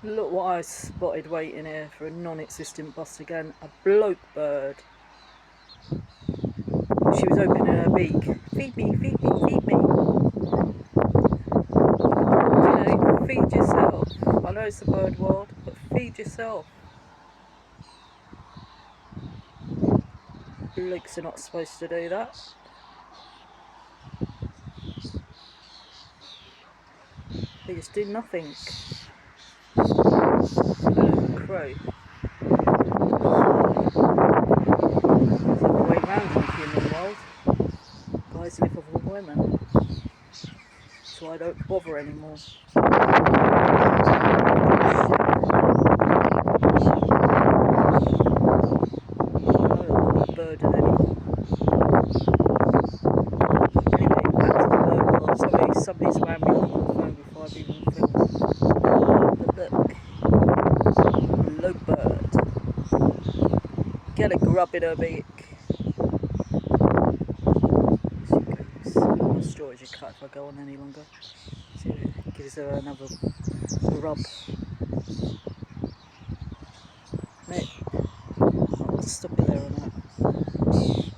Look what I spotted waiting here for a non-existent bus again. A bloke bird. She was opening her beak. Feed me, feed me, feed me. You know, feed yourself. I know it's the bird world, but feed yourself. Blokes are not supposed to do that. They just do nothing. Crow. It's the other way round in the human world. Guys live with women. So I don't bother anymore. I don't want a bird anymore. Anyway, back to the bird world. Sorry, somebody's around me on the phone before I've even filmed. But look. Low bird. Get a grub in her beak. My storage is cut if I go on any longer. So it gives her another rub.